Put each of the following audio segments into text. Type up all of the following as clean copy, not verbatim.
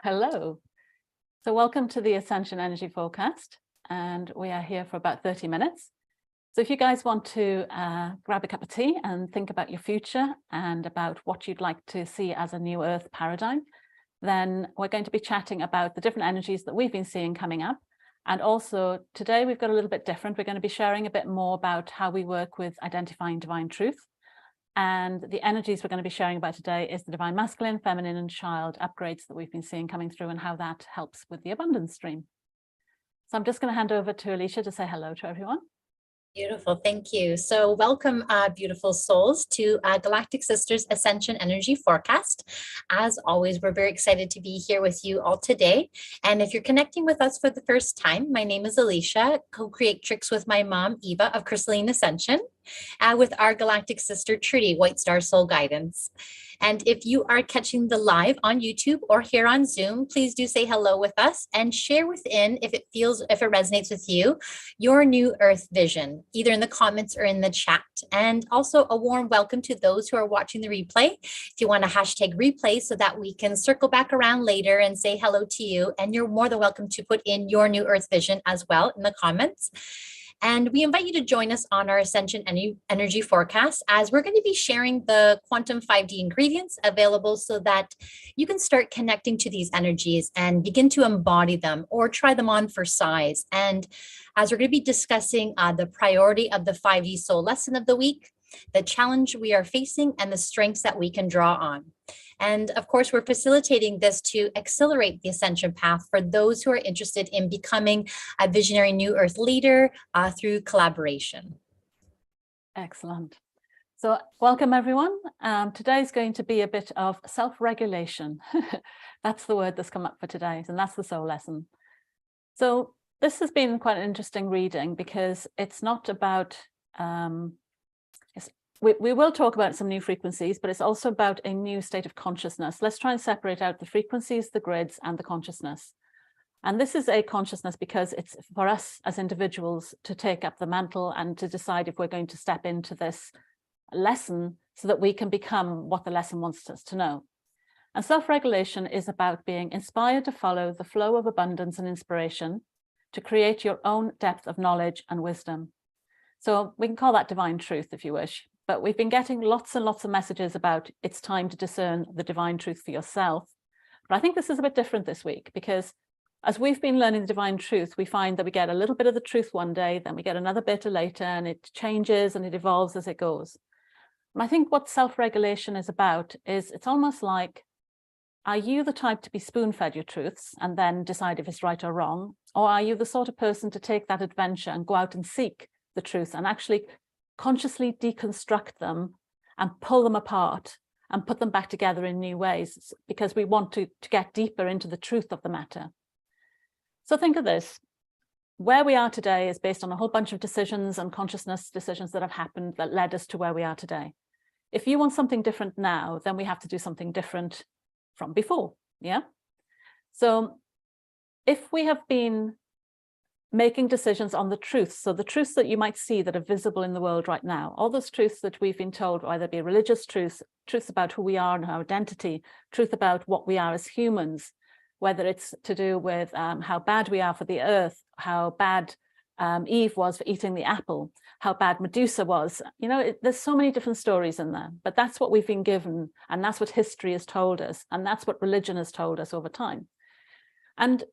Hello. So welcome to the Ascension Energy Forecast, and we are here for about 30 minutes. So if you guys want to grab a cup of tea and think about your future and about what you'd like to see as a new Earth paradigm, then we're going to be chatting about the different energies that we've been seeing coming up. And also today we've got a little bit different. We're going to be sharing a bit more about how we work with identifying divine truth. And the energies we're going to be sharing about today is the divine masculine, feminine, and child upgrades that we've been seeing coming through and how that helps with the abundance stream. So I'm just going to hand over to Alicia to say hello to everyone. Beautiful. Thank you. So welcome, beautiful souls, to Galactic Sisters Ascension Energy Forecast. As always, we're very excited to be here with you all today. And if you're connecting with us for the first time, my name is Alicia, co-creatrix with my mom, Eva, of Crystalline Ascension, with our Galactic Sister, Trudy, White Star Soul Guidance. And if you are catching the live on YouTube or here on Zoom, please do say hello with us and share within, if it resonates with you, your new Earth vision, either in the comments or in the chat. And also a warm welcome to those who are watching the replay. If you want to hashtag replay so that we can circle back around later and say hello to you. And you're more than welcome to put in your new Earth vision as well in the comments. And we invite you to join us on our Ascension Energy Forecast, as we're going to be sharing the quantum 5D ingredients available so that you can start connecting to these energies and begin to embody them or try them on for size. And as we're going to be discussing the priority of the 5D soul lesson of the week, the challenge we are facing, and the strengths that we can draw on. And of course, we're facilitating this to accelerate the ascension path for those who are interested in becoming a visionary new Earth leader through collaboration. Excellent. So welcome, everyone. Today is going to be a bit of self-regulation. That's the word that's come up for today, and that's the soul lesson. So this has been quite an interesting reading because it's not about we will talk about some new frequencies, but it's also about a new state of consciousness. Let's try and separate out the frequencies, the grids, and the consciousness. And this is a consciousness because it's for us as individuals to take up the mantle and to decide if we're going to step into this lesson so that we can become what the lesson wants us to know. And self-regulation is about being inspired to follow the flow of abundance and inspiration to create your own depth of knowledge and wisdom. So we can call that divine truth if you wish. But we've been getting lots and lots of messages about it's time to discern the divine truth for yourself. But I think this is a bit different this week because as we've been learning the divine truth, we find that we get a little bit of the truth one day, then we get another bit later, and it changes and it evolves as it goes. And I think what self-regulation is about is it's almost like, are you the type to be spoon-fed your truths and then decide if it's right or wrong? Or are you the sort of person to take that adventure and go out and seek the truth and actually consciously deconstruct them and pull them apart and put them back together in new ways because we want to get deeper into the truth of the matter. So think of this. Where we are today is based on a whole bunch of decisions and consciousness decisions that have happened that led us to where we are today. If you want something different now, then we have to do something different from before. Yeah. So if we have been making decisions on the truths, so the truths that you might see that are visible in the world right now, all those truths that we've been told, either be religious truths, truths about who we are and our identity, truth about what we are as humans, whether it's to do with how bad we are for the earth, how bad Eve was for eating the apple, how bad Medusa was. You know, there's so many different stories in there, but that's what we've been given, and that's what history has told us, and that's what religion has told us over time. And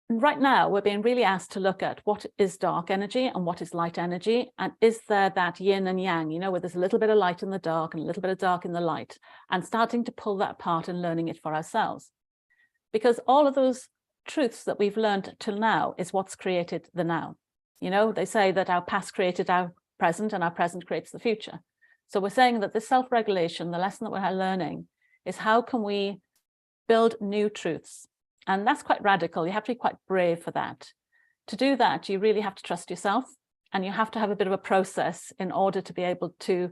right now, we're being really asked to look at what is dark energy and what is light energy. And is there that yin and yang, you know, where there's a little bit of light in the dark and a little bit of dark in the light, and starting to pull that apart and learning it for ourselves. Because all of those truths that we've learned till now is what's created the now. You know, they say that our past created our present and our present creates the future. So we're saying that this self-regulation, the lesson that we're learning, is how can we build new truths? And that's quite radical. You have to be quite brave for that. To do that, you really have to trust yourself, and you have to have a bit of a process in order to be able to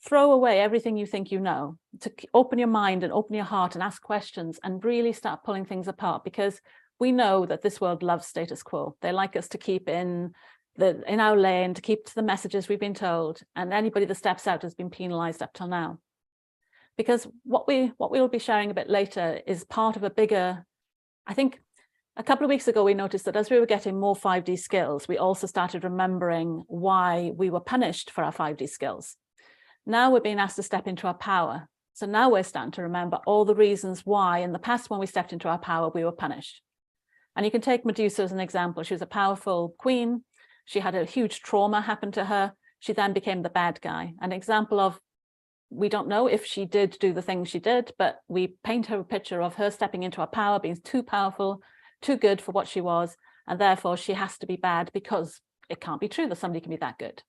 throw away everything you think you know, to open your mind and open your heart and ask questions and really start pulling things apart, because we know that this world loves status quo. They like us to keep in our lane, to keep to the messages we've been told, and anybody that steps out has been penalized up till now. Because what we will be sharing a bit later is part of a bigger I think a couple of weeks ago, we noticed that as we were getting more 5D skills, we also started remembering why we were punished for our 5D skills. Now we're being asked to step into our power. So now we're starting to remember all the reasons why in the past, when we stepped into our power, we were punished. And you can take Medusa as an example. She was a powerful queen. She had a huge trauma happen to her. She then became the bad guy. An example of, we don't know if she did do the things she did, but we paint her a picture of her stepping into her power, being too powerful, too good for what she was, and therefore she has to be bad, because it can't be true that somebody can be that good.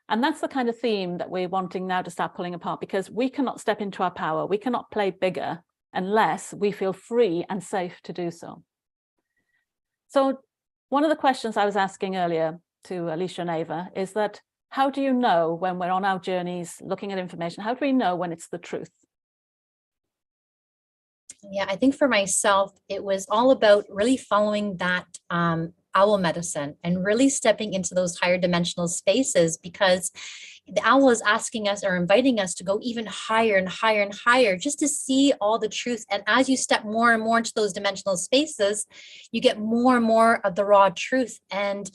And that's the kind of theme that we're wanting now to start pulling apart, because we cannot step into our power, we cannot play bigger unless we feel free and safe to do so. So one of the questions I was asking earlier to Alicia and Ava is that, how do you know when we're on our journeys looking at information, how do we know when it's the truth? Yeah, I think for myself, it was all about really following that owl medicine and really stepping into those higher dimensional spaces, because the owl is asking us or inviting us to go even higher and higher and higher, just to see all the truth. And as you step more and more into those dimensional spaces, you get more and more of the raw truth. And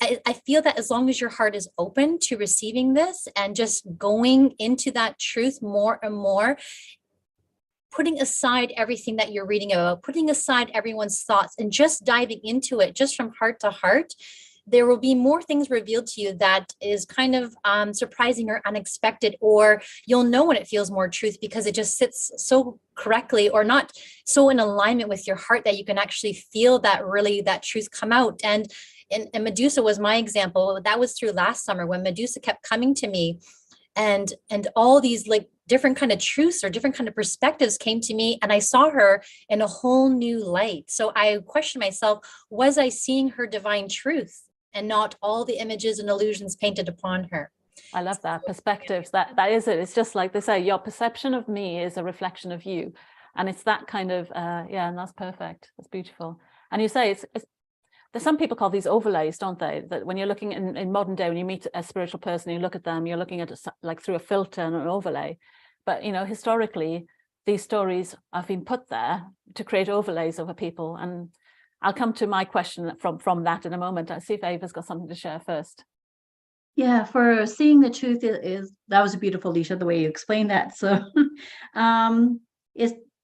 I feel that as long as your heart is open to receiving this and just going into that truth more and more, putting aside everything that you're reading about, putting aside everyone's thoughts, and just diving into it, just from heart to heart, there will be more things revealed to you that is kind of surprising or unexpected, or you'll know when it feels more truth, because it just sits so correctly or not so in alignment with your heart that you can actually feel that really that truth come out. And Medusa was my example. That was through last summer when Medusa kept coming to me, and all these like different kind of truths or different kind of perspectives came to me, and I saw her in a whole new light. So I questioned myself, was I seeing her divine truth and not all the images and illusions painted upon her? I love that perspectives. That is it. It's just like they say, your perception of me is a reflection of you. And it's that kind of, yeah, and that's perfect. That's beautiful. And you say there's some people call these overlays, don't they? That when you're looking in modern day, when you meet a spiritual person, you look at them, you're looking at it like through a filter and an overlay. But, you know, historically, these stories have been put there to create overlays over people. And I'll come to my question from that in a moment. I'll see if Ava's got something to share first. Yeah, for seeing the truth is that was beautiful, Alicia, the way you explained that. So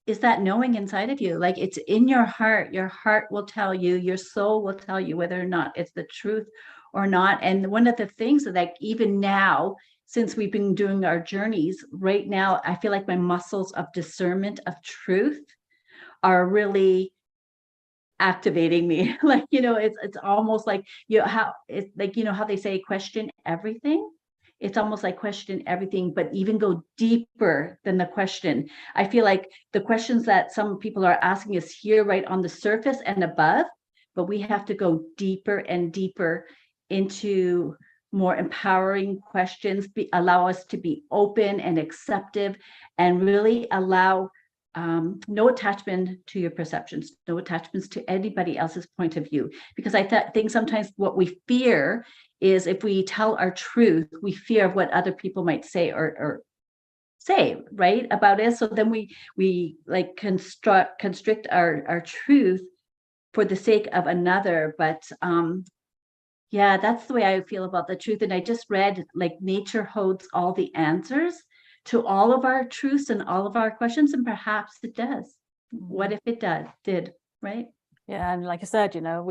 is that knowing inside of you, like it's in your heart will tell you, your soul will tell you whether or not it's the truth or not. And one of the things that, like, even now, since we've been doing our journeys, right now, I feel like my muscles of discernment of truth are really activating me. Like, you know, it's almost like, you know, how it's like, you know, how they say question everything. It's almost like question everything, but even go deeper than the question. I feel like the questions that some people are asking is here right on the surface and above, but we have to go deeper and deeper into more empowering questions, allow us to be open and acceptive, and really allow no attachment to your perceptions, no attachments to anybody else's point of view. Because I think sometimes what we fear is, if we tell our truth, we fear of what other people might say or say, right, about it. So then we like constrict our truth for the sake of another. But yeah, that's the way I feel about the truth. And I just read, like, nature holds all the answers to all of our truths and all of our questions, and perhaps it does. What if it did, right? Yeah, and like I said, you know,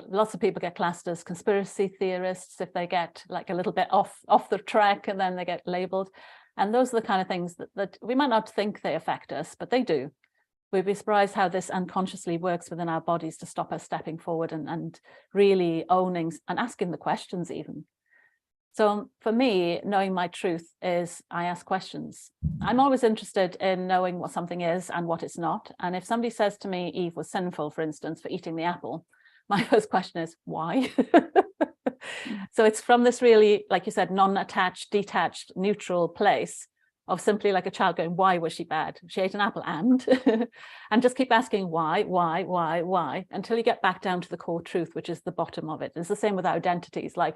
lots of people get classed as conspiracy theorists if they get like a little bit off the track, and then they get labeled. And those are the kind of things that we might not think they affect us, but they do. We'd be surprised how this unconsciously works within our bodies to stop us stepping forward and really owning and asking the questions even. So for me, knowing my truth is I ask questions. I'm always interested in knowing what something is and what it's not. And if somebody says to me, Eve was sinful, for instance, for eating the apple, my first question is, why? So it's from this really, like you said, non-attached, detached, neutral place of simply like a child going, why was she bad? She ate an apple and just keep asking why, until you get back down to the core truth, which is the bottom of it. It's the same with our identities. Like,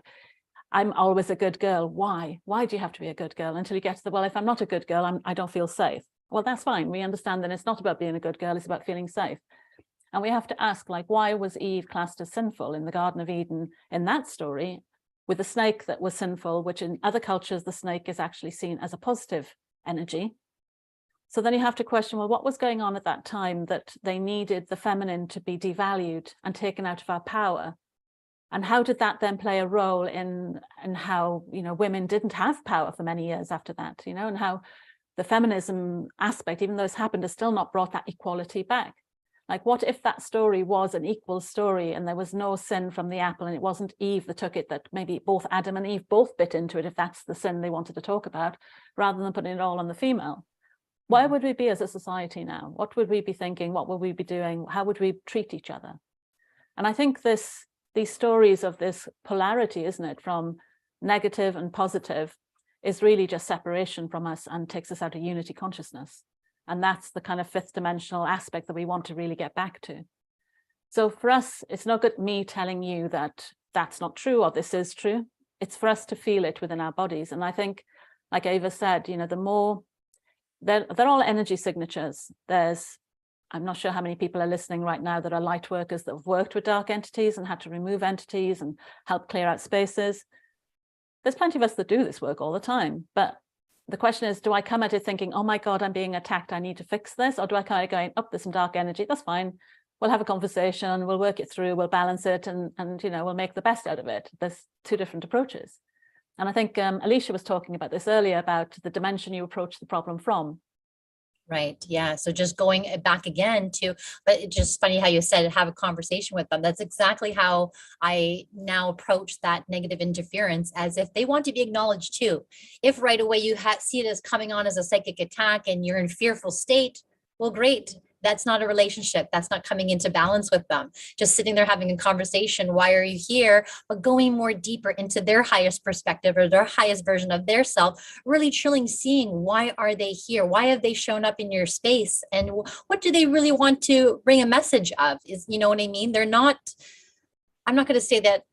I'm always a good girl. Why? Why do you have to be a good girl? Until you get to the, well, if I'm not a good girl, I don't feel safe. Well, that's fine. We understand that it's not about being a good girl. It's about feeling safe. And we have to ask, like, why was Eve classed as sinful in the Garden of Eden in that story, with the snake that was sinful, which in other cultures, the snake is actually seen as a positive energy. So then you have to question, well, what was going on at that time that they needed the feminine to be devalued and taken out of our power? And how did that then play a role in how, you know, women didn't have power for many years after that, you know, and how the feminism aspect, even though it's happened, has still not brought that equality back. Like, what if that story was an equal story and there was no sin from the apple and it wasn't Eve that took it, that maybe both Adam and Eve both bit into it, if that's the sin they wanted to talk about, rather than putting it all on the female? Where would we be as a society now? What would we be thinking? What would we be doing? How would we treat each other? And I think these stories of this polarity, isn't it, from negative and positive, is really just separation from us and takes us out of unity consciousness. And that's the kind of fifth dimensional aspect that we want to really get back to. So for us, it's not good me telling you that that's not true or this is true. It's for us to feel it within our bodies. And I think, like Ava said, you know, the more, they're all energy signatures. I'm not sure how many people are listening right now that are light workers that have worked with dark entities and had to remove entities and help clear out spaces. There's plenty of us that do this work all the time. But the question is, do I come at it thinking, oh my God, I'm being attacked, I need to fix this? Or do I kind of going, oh, there's some dark energy, that's fine. We'll have a conversation, we'll work it through, we'll balance it, and you know, we'll make the best out of it. There's two different approaches. And I think Alicia was talking about this earlier, about the dimension you approach the problem from. Right. Yeah. So just going back again to, but it's just funny how you said have a conversation with them. That's exactly how I now approach that negative interference, as if they want to be acknowledged too. If right away you see it as coming on as a psychic attack and you're in fearful state, well, great. That's not a relationship. That's not coming into balance with them. Just sitting there having a conversation. Why are you here? But going more deeper into their highest perspective or their highest version of their self, really truly seeing why are they here? Why have they shown up in your space? And what do they really want to bring a message of? Is, you know what I mean? They're not, I'm not going to say that.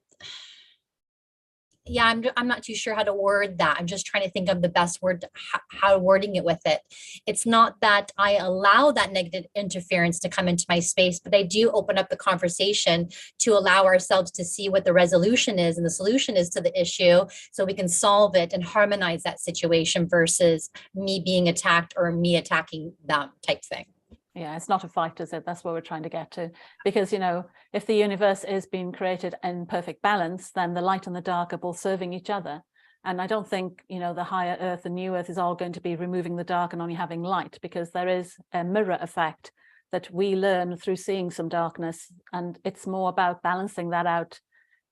Yeah, I'm not too sure how to word that. I'm just trying to think of the best word, how wording it with it. It's not that I allow that negative interference to come into my space, but I do open up the conversation to allow ourselves to see what the resolution is and the solution is to the issue, so we can solve it and harmonize that situation versus me being attacked or me attacking them type thing. Yeah, it's not a fight, is it? That's what we're trying to get to. Because, you know, if the universe is being created in perfect balance, then the light and the dark are both serving each other. And I don't think, you know, the higher earth and new earth is all going to be removing the dark and only having light, because there is a mirror effect that we learn through seeing some darkness. And it's more about balancing that out,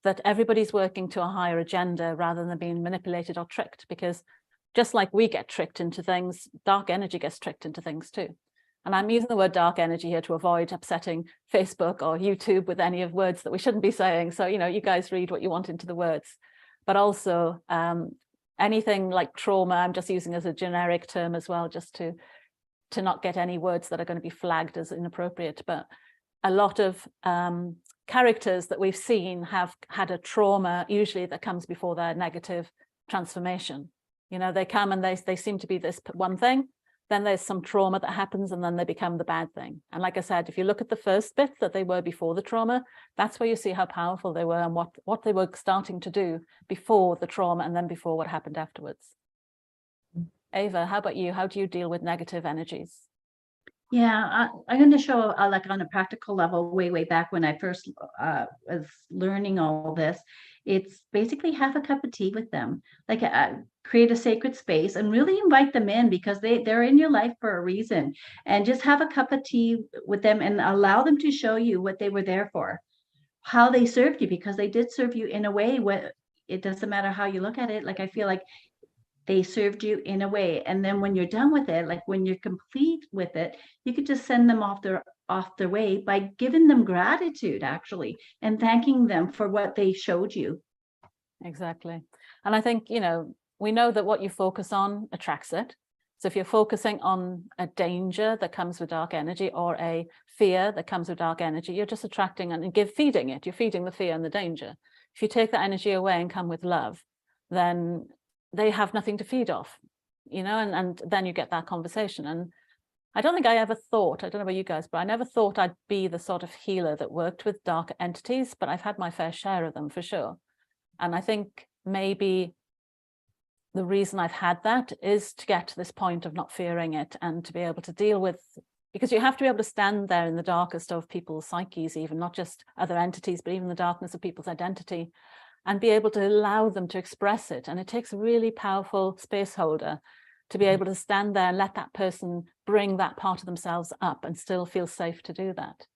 that everybody's working to a higher agenda rather than being manipulated or tricked. Because just like we get tricked into things, dark energy gets tricked into things too. And I'm using the word dark energy here to avoid upsetting Facebook or YouTube with any of words that we shouldn't be saying. So, you know, you guys read what you want into the words. But also anything like trauma, I'm just using as a generic term as well, just to not get any words that are going to be flagged as inappropriate. But a lot of characters that we've seen have had a trauma, usually that comes before their negative transformation. You know, they come and they seem to be this one thing. Then there's some trauma that happens and then they become the bad thing. And like I said, if you look at the first bit that they were before the trauma, that's where you see how powerful they were and what they were starting to do before the trauma and then before what happened afterwards. Ava, how about you? How do you deal with negative energies? Yeah, I'm going to show like on a practical level, way back when I first was learning all this. It's basically have a cup of tea with them, like create a sacred space and really invite them in, because they're in your life for a reason, and just have a cup of tea with them and allow them to show you what they were there for, how they served you, because they did serve you in a way where it doesn't matter how you look at it. Like, I feel like they served you in a way, and then when you're done with it, like when you're complete with it, you could just send them off their way by giving them gratitude, actually, and thanking them for what they showed you. Exactly. And I think, you know, we know that what you focus on attracts it. So if you're focusing on a danger that comes with dark energy or a fear that comes with dark energy, you're just attracting and feeding it. You're feeding the fear and the danger. If you take that energy away and come with love, then they have nothing to feed off, you know, and then you get that conversation. And I don't think I ever thought, I don't know about you guys, but I never thought I'd be the sort of healer that worked with dark entities, but I've had my fair share of them for sure. And I think maybe the reason I've had that is to get to this point of not fearing it and to be able to deal with, because you have to be able to stand there in the darkest of people's psyches, even not just other entities, but even the darkness of people's identity, and be able to allow them to express it. And it takes a really powerful space holder to be able to stand there and let that person bring that part of themselves up and still feel safe to do that.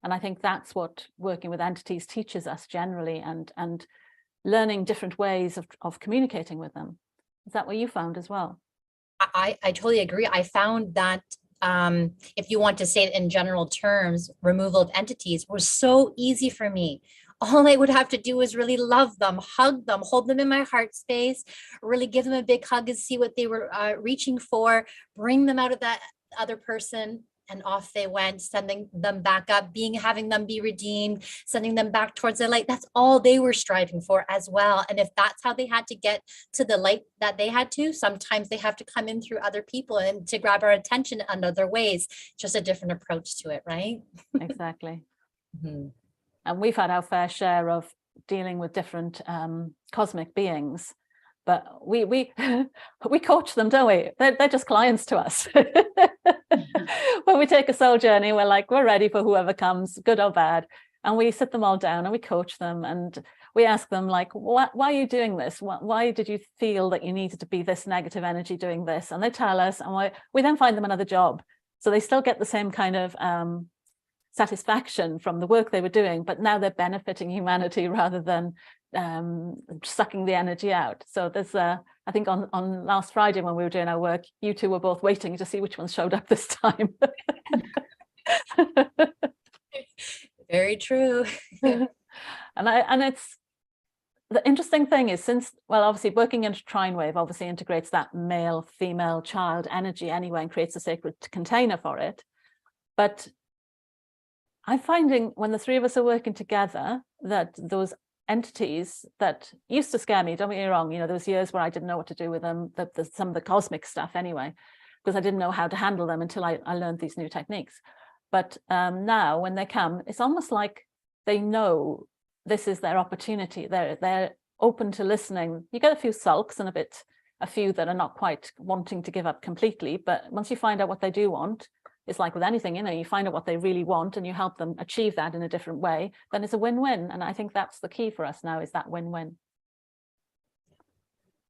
And I think that's what working with entities teaches us generally, and learning different ways of communicating with them. Is that what you found as well? I totally agree. I found that if you want to say it in general terms, removal of entities was so easy for me. All I would have to do was really love them, hug them, hold them in my heart space, really give them a big hug and see what they were reaching for, bring them out of that other person, and off they went, sending them back up, having them be redeemed, sending them back towards the light. That's all they were striving for as well. And if that's how they had to get to the light that they had to, sometimes they have to come in through other people and to grab our attention in other ways, just a different approach to it, right? Exactly. Mm-hmm. And we've had our fair share of dealing with different cosmic beings, but we coach them, don't we? They're just clients to us. When we take a soul journey, we're like, we're ready for whoever comes, good or bad. And we sit them all down and we coach them, and we ask them, like, why are you doing this? Why did you feel that you needed to be this negative energy doing this? And they tell us, and we then find them another job. So they still get the same kind of satisfaction from the work they were doing, but now they're benefiting humanity rather than sucking the energy out. So there's I think on last Friday when we were doing our work, you two were both waiting to see which one showed up this time. Very true. And it's the interesting thing is, since, well, obviously working into Trine Wave obviously integrates that male, female, child energy anyway and creates a sacred container for it. But I'm finding when the three of us are working together that those entities that used to scare me, don't get me wrong, there was years where I didn't know what to do with them, some of the cosmic stuff anyway, because I didn't know how to handle them until I learned these new techniques. But now when they come, it's almost like they know this is their opportunity. They're open to listening. You get a few sulks and a few that are not quite wanting to give up completely, but once you find out what they do want, it's like with anything, you find out what they really want and you help them achieve that in a different way, then it's a win-win. And I think that's the key for us now, is that win-win.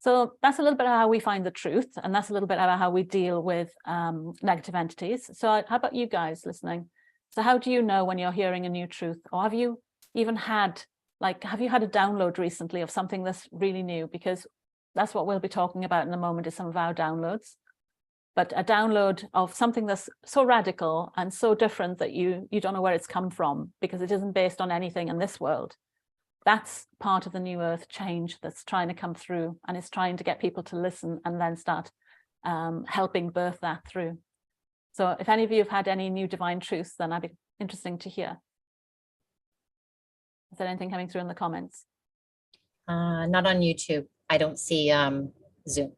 So that's a little bit of how we find the truth, and that's a little bit about how we deal with negative entities. So how about you guys listening? So how do you know when you're hearing a new truth? Or have you even had, have you had a download recently of something that's really new? Because that's what we'll be talking about in a moment, is some of our downloads. But a download of something that's so radical and so different that you don't know where it's come from, because it isn't based on anything in this world. That's part of the new earth change that's trying to come through, and it's trying to get people to listen and then start helping birth that through. So if any of you have had any new divine truths, then I'd be interesting to hear. Is there anything coming through in the comments? Not on YouTube. I don't see Zoom.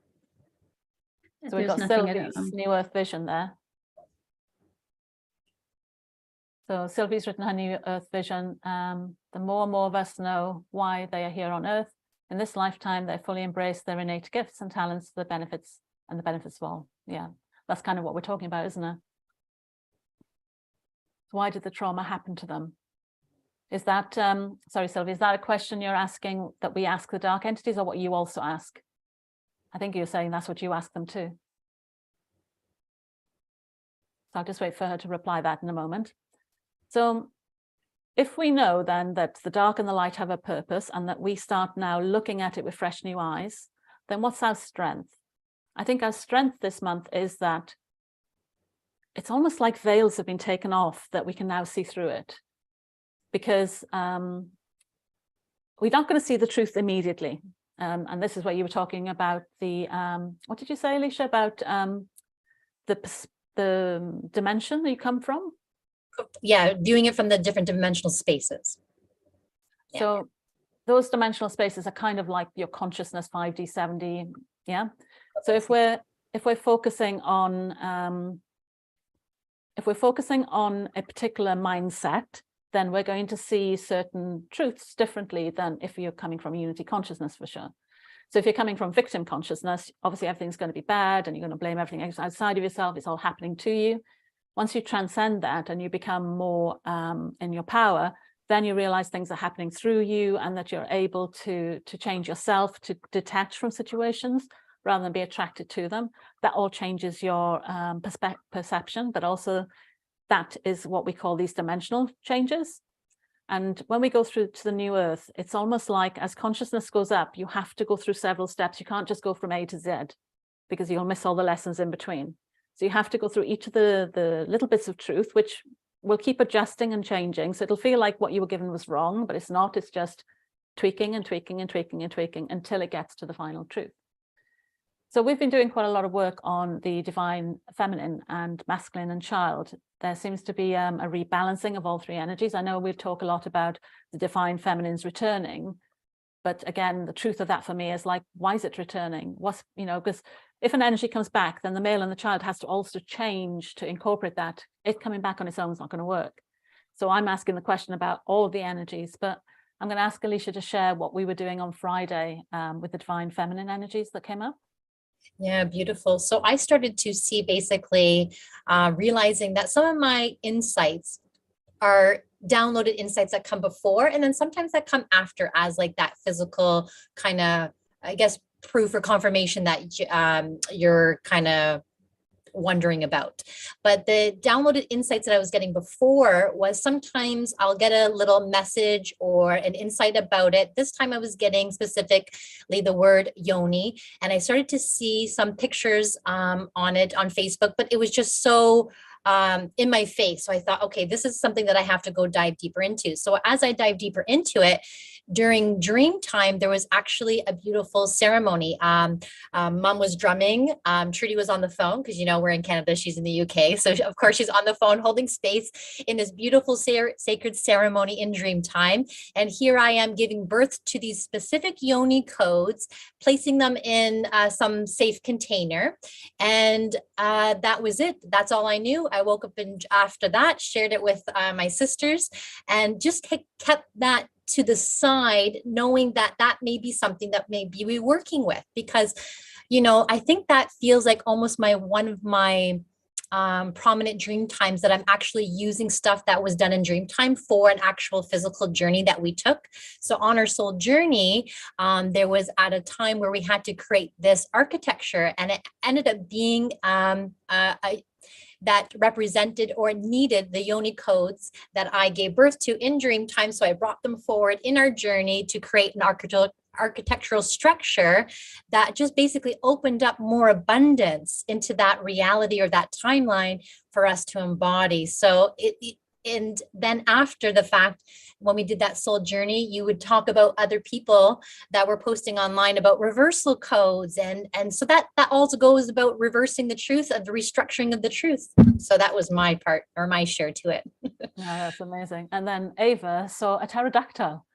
So we've got Sylvie's New Earth Vision there. So Sylvie's written her New Earth Vision. The more and more of us know why they are here on Earth, in this lifetime, they fully embrace their innate gifts and talents, the benefits of all. Yeah, that's kind of what we're talking about, isn't it? Why did the trauma happen to them? Is that, sorry, Sylvie, is that a question you're asking that we ask the dark entities, or what you also ask? I think you're saying that's what you ask them too. So I'll just wait for her to reply that in a moment. So if we know then that the dark and the light have a purpose, and that we start now looking at it with fresh new eyes, then what's our strength? I think our strength this month is that it's almost like veils have been taken off, that we can now see through it. Because we're not going to see the truth immediately. And this is what you were talking about, the, what did you say, Alicia, about the dimension that you come from? Yeah, viewing it from the different dimensional spaces. Yeah. So those dimensional spaces are kind of like your consciousness, 5D, 7D, yeah? So if we're focusing on if we're focusing on a particular mindset, then we're going to see certain truths differently than if you're coming from unity consciousness, for sure. So if you're coming from victim consciousness, obviously everything's going to be bad and you're going to blame everything outside of yourself. It's all happening to you. Once you transcend that and you become more in your power, then you realize things are happening through you and that you're able to change yourself, to detach from situations rather than be attracted to them. That all changes your perception, but also that is what we call these dimensional changes. And when we go through to the new earth, it's almost like as consciousness goes up, you have to go through several steps. You can't just go from A to Z because you'll miss all the lessons in between. So you have to go through each of the little bits of truth, which will keep adjusting and changing. So it'll feel like what you were given was wrong, but it's not. It's just tweaking and tweaking and tweaking and tweaking until it gets to the final truth. So we've been doing quite a lot of work on the divine feminine and masculine and child. There seems to be a rebalancing of all three energies. I know we've talked a lot about the divine feminines returning, but again, the truth of that for me is like, why is it returning? What's, because if an energy comes back, then the male and the child has to also change to incorporate that. It coming back on its own is not going to work. So I'm asking the question about all of the energies, but I'm going to ask Alicia to share what we were doing on Friday with the divine feminine energies that came up. Yeah, beautiful. So I started to see basically realizing that some of my insights are downloaded insights that come before, and then sometimes that come after as like that physical kind of, I guess, proof or confirmation that you're kind of wondering about. But the downloaded insights that I was getting before was sometimes I'll get a little message or an insight about it. This time I was getting specifically the word yoni, and I started to see some pictures on it on Facebook, but it was just so in my face. So I thought, okay, this is something that I have to go dive deeper into. So as I dive deeper into it, during dream time, there was actually a beautiful ceremony. Mom was drumming. Trudy was on the phone because, we're in Canada, she's in the UK. So of course she's on the phone holding space in this beautiful sacred ceremony in dream time. And here I am giving birth to these specific yoni codes, placing them in some safe container. And that was it. That's all I knew. I woke up and after that, shared it with my sisters and just kept that to the side, knowing that that may be something that maybe we're working with, because, I think that feels like almost one of my prominent dream times that I'm actually using stuff that was done in dream time for an actual physical journey that we took. So on our soul journey, there was at a time where we had to create this architecture, and it ended up being that represented or needed the yoni codes that I gave birth to in dream time. So I brought them forward in our journey to create an architectural structure that just basically opened up more abundance into that reality or that timeline for us to embody. So and then after the fact, when we did that soul journey, you would talk about other people that were posting online about reversal codes. And so that also goes about reversing the truth of the restructuring of the truth. So that was my part or my share to it. Yeah, that's amazing. And then Ava saw a pterodactyl.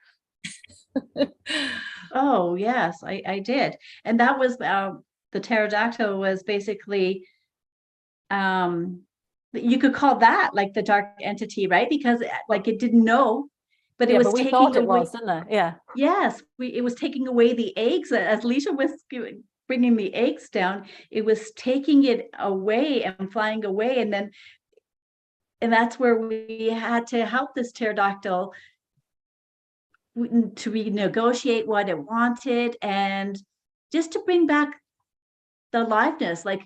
Oh, yes, I did. And that was the pterodactyl was basically you could call that like the dark entity, right? Because like it didn't know, but it was we taking thought it away, was, didn't it? Yeah. Yes, it was taking away the eggs. As Alicia was bringing the eggs down, it was taking it away and flying away. And that's where we had to help this pterodactyl to renegotiate what it wanted and just to bring back the aliveness, like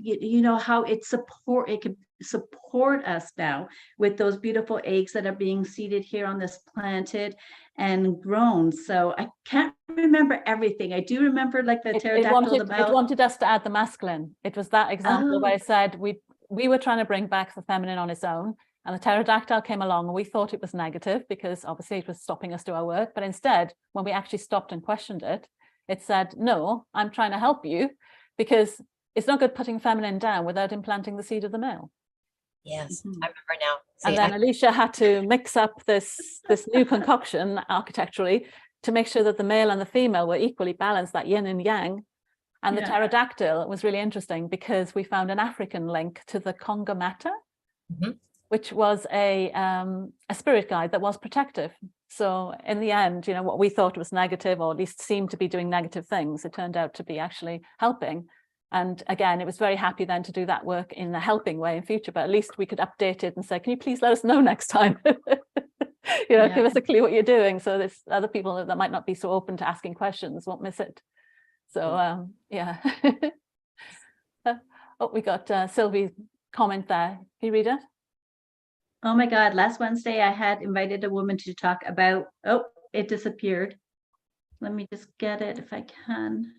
how it can support us now with those beautiful eggs that are being seeded here on this planet and grown. So I can't remember everything. I do remember like the pterodactyl. It wanted us to add the masculine. It was that example where I said we were trying to bring back the feminine on its own, and the pterodactyl came along and we thought it was negative because obviously it was stopping us do our work. But instead, when we actually stopped and questioned it, it said, no, I'm trying to help you, because it's not good putting feminine down without implanting the seed of the male. Yes, I remember now. And then Alicia had to mix up this new concoction architecturally to make sure that the male and the female were equally balanced, that yin and yang. And the pterodactyl was really interesting because we found an African link to the Conga matter. which was a spirit guide that was protective. So in the end, you know, what we thought was negative, or at least seemed to be doing negative things, it turned out to be actually helping. And again, it was very happy then to do that work in a helping way in future, but at least we could update it and say, can you please let us know next time? You know, give us a clue what you're doing, so there's other people that might not be so open to asking questions won't miss it. So yeah. Oh, we got Sylvie's comment there. Can you read it? Oh my God, last Wednesday I had invited a woman to talk about, oh, it disappeared. Let me just get it if I can.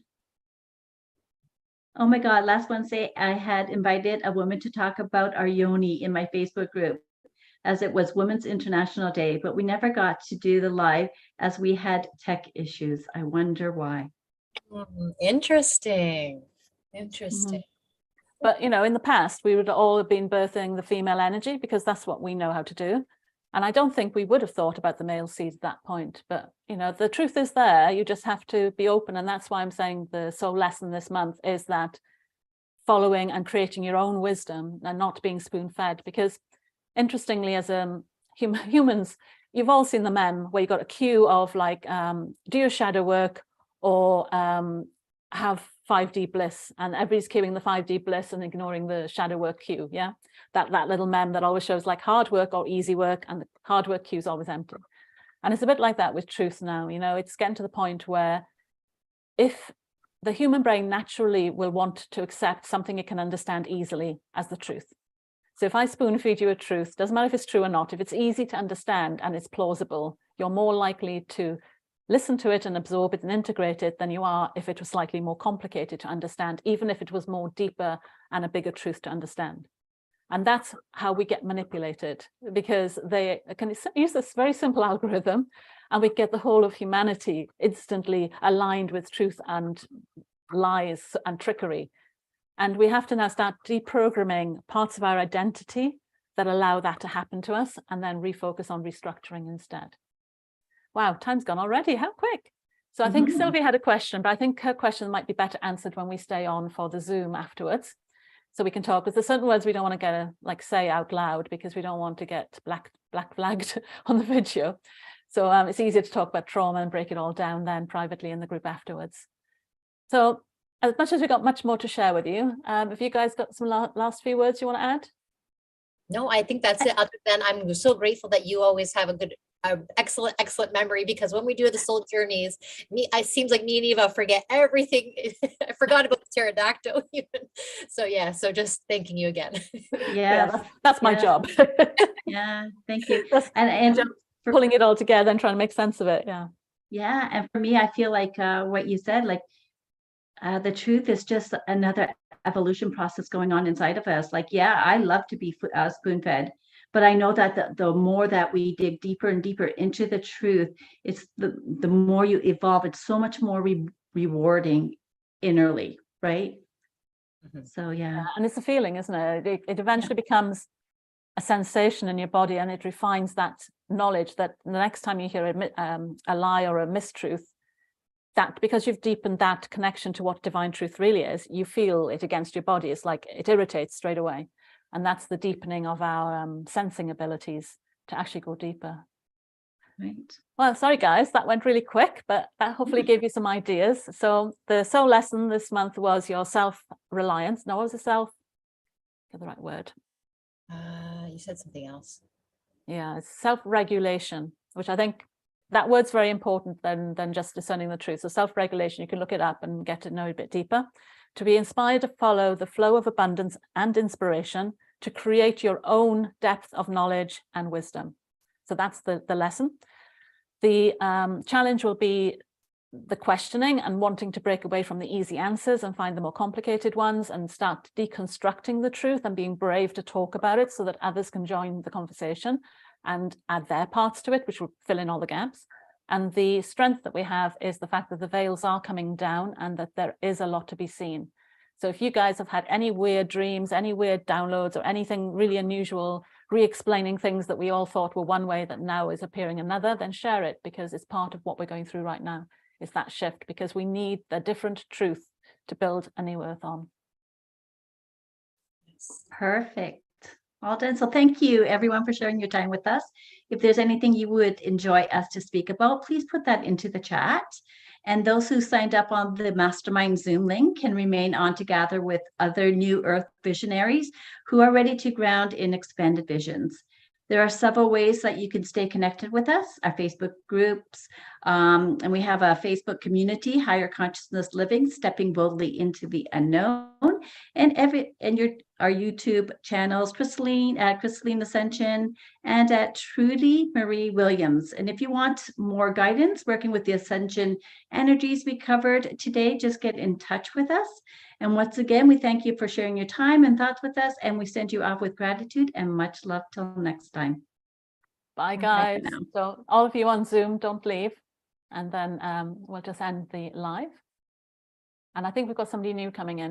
Oh my God, last Wednesday I had invited a woman to talk about our yoni in my Facebook group, as it was Women's International Day, but we never got to do the live as we had tech issues. I wonder why. Interesting. Interesting. But, you know, in the past, we would all have been birthing the female energy because that's what we know how to do. And I don't think we would have thought about the male seed at that point. But, you know, the truth is there. You just have to be open. And that's why I'm saying the soul lesson this month is that following and creating your own wisdom and not being spoon-fed. Because interestingly, as humans, you've all seen the meme where you got a cue of like, do your shadow work or have 5D bliss, and everybody's queuing the 5D bliss and ignoring the shadow work queue. Yeah, that little meme that always shows like hard work or easy work, and the hard work queue is always empty. And it's a bit like that with truth now. You know, it's getting to the point where if the human brain naturally will want to accept something it can understand easily as the truth. So if I spoon feed you a truth, doesn't matter if it's true or not, if it's easy to understand and it's plausible, you're more likely to listen to it and absorb it and integrate it than you are if it was slightly more complicated to understand, even if it was more deeper and a bigger truth to understand. And that's how we get manipulated, because they can use this very simple algorithm and we get the whole of humanity instantly aligned with truth and lies and trickery. And we have to now start deprogramming parts of our identity that allow that to happen to us, and then refocus on restructuring instead. Wow, time's gone already. How quick. So I think Sylvie had a question, but I think her question might be better answered when we stay on for the Zoom afterwards. So we can talk, because there's certain words we don't want to get like say out loud, because we don't want to get black flagged on the video. So it's easier to talk about trauma and break it all down then privately in the group afterwards. So as much as we've got much more to share with you, have you guys got some last few words you want to add? No, I think that's it. Other than I'm so grateful that you always have a good, excellent memory, because when we do the soul journeys, it seems like me and Eva forget everything. I forgot about the pterodactyl even. So yeah, so just thanking you again. Yeah, that's my job. Yeah, thank you. That's and for pulling it all together and trying to make sense of it. Yeah, and for me, I feel like what you said, like the truth is just another evolution process going on inside of us. Like, yeah, I love to be spoon-fed, but I know that the more that we dig deeper and deeper into the truth, it's the more you evolve. It's so much more rewarding innerly, right? So yeah, and it's a feeling, isn't it? It eventually becomes a sensation in your body, and it refines that knowledge that the next time you hear a lie or a mistruth, that because you've deepened that connection to what divine truth really is, you feel it against your body. It's like it irritates straight away. And that's the deepening of our sensing abilities to actually go deeper. right. Well, sorry guys, that went really quick, but that hopefully gave you some ideas. So the soul lesson this month was your self-reliance. No, what was the self? Get the right word. You said something else. Yeah, it's self-regulation, which I think that word's very important than just discerning the truth. So self-regulation, you can look it up and get to know it a bit deeper. To be inspired to follow the flow of abundance and inspiration, to create your own depth of knowledge and wisdom. So that's the lesson. The challenge will be the questioning and wanting to break away from the easy answers and find the more complicated ones and start deconstructing the truth and being brave to talk about it so that others can join the conversation and add their parts to it, which will fill in all the gaps. And the strength that we have is the fact that the veils are coming down and that there is a lot to be seen. So if you guys have had any weird dreams, any weird downloads, or anything really unusual, re-explaining things that we all thought were one way that now is appearing another, then share it, because it's part of what we're going through right now. It's that shift, because we need the different truth to build a new earth on. Perfect. All done. So thank you everyone for sharing your time with us. If there's anything you would enjoy us to speak about, please put that into the chat. And those who signed up on the Mastermind Zoom link can remain on to gather with other new Earth visionaries who are ready to ground in expanded visions. There are several ways that you can stay connected with us, our Facebook groups, and we have a Facebook community, Higher Consciousness Living, Stepping Boldly into the Unknown, and our YouTube channels, Crystalline at Crystalline Ascension and at Trudy Marie Williams. And if you want more guidance working with the Ascension energies we covered today, just get in touch with us. And once again, we thank you for sharing your time and thoughts with us, and we send you off with gratitude and much love till next time. Bye, guys. So all of you on Zoom, don't leave. And then we'll just end the live. And I think we've got somebody new coming in.